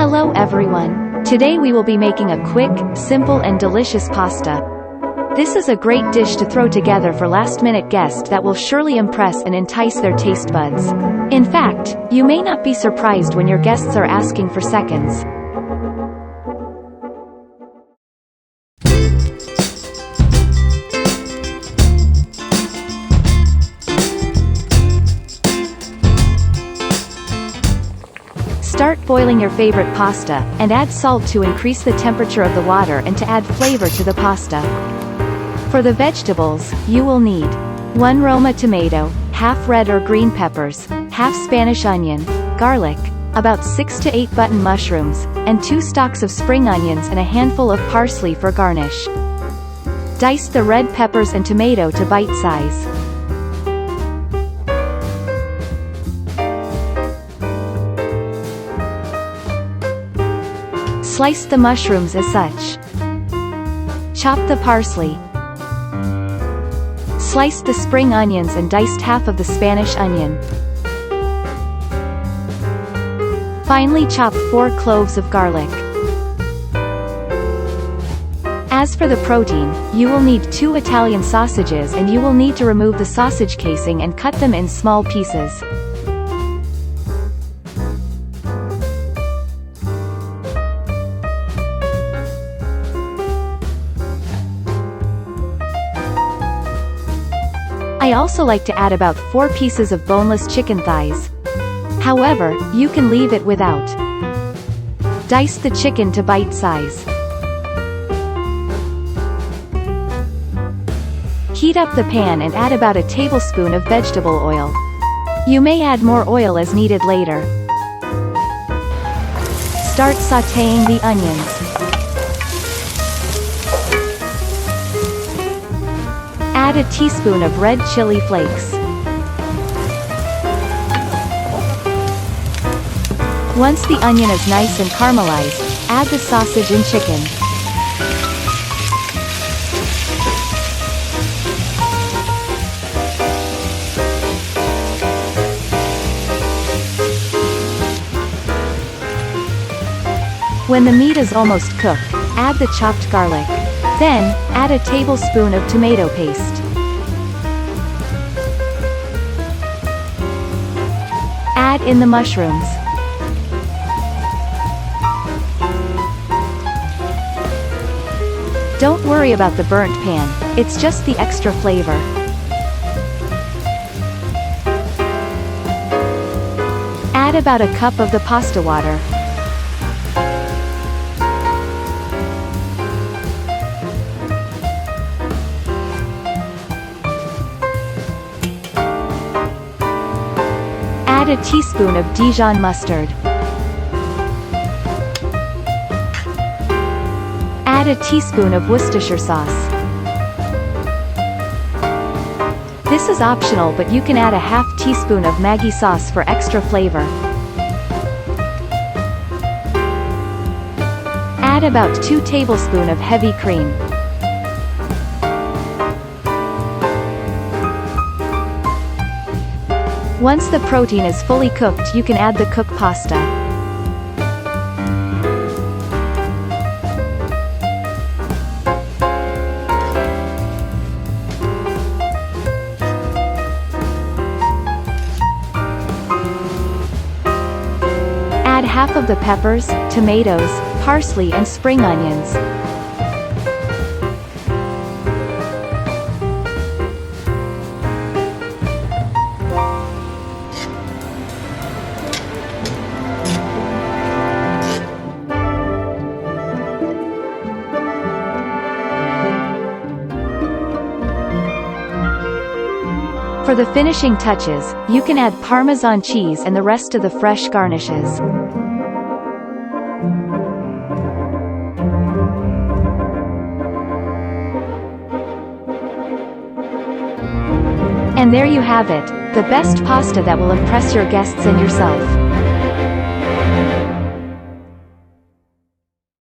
Hello everyone. Today we will be making a quick, simple and delicious pasta. This is a great dish to throw together for last-minute guests that will surely impress and entice their taste buds. In fact, you may not be surprised when your guests are asking for seconds. Start boiling your favorite pasta, and add salt to increase the temperature of the water and to add flavor to the pasta. For the vegetables, you will need 1 Roma tomato, half red or green peppers, half Spanish onion, garlic, about 6 to 8 button mushrooms, and 2 stalks of spring onions and a handful of parsley for garnish. Dice the red peppers and tomato to bite size. Slice the mushrooms as such. Chop the parsley. Slice the spring onions and diced half of the Spanish onion. Finely chop 4 cloves of garlic. As for the protein, you will need 2 Italian sausages and you will need to remove the sausage casing and cut them in small pieces. I also like to add about 4 pieces of boneless chicken thighs. However, you can leave it without. Dice the chicken to bite size. Heat up the pan and add about a tablespoon of vegetable oil. You may add more oil as needed later. Start sautéing the onions. Add a teaspoon of red chili flakes. Once the onion is nice and caramelized, add the sausage and chicken. When the meat is almost cooked, add the chopped garlic. Then, add a tablespoon of tomato paste. Add in the mushrooms. Don't worry about the burnt pan, it's just the extra flavor. Add about a cup of the pasta water. Add a teaspoon of Dijon Mustard. Add a teaspoon of Worcestershire sauce. This is optional, but you can add a half teaspoon of Maggie sauce for extra flavor. Add about 2 tablespoons of heavy cream. Once the protein is fully cooked, you can add the cooked pasta. Add half of the peppers, tomatoes, parsley and spring onions. For the finishing touches, you can add Parmesan cheese and the rest of the fresh garnishes. And there you have it, the best pasta that will impress your guests and yourself.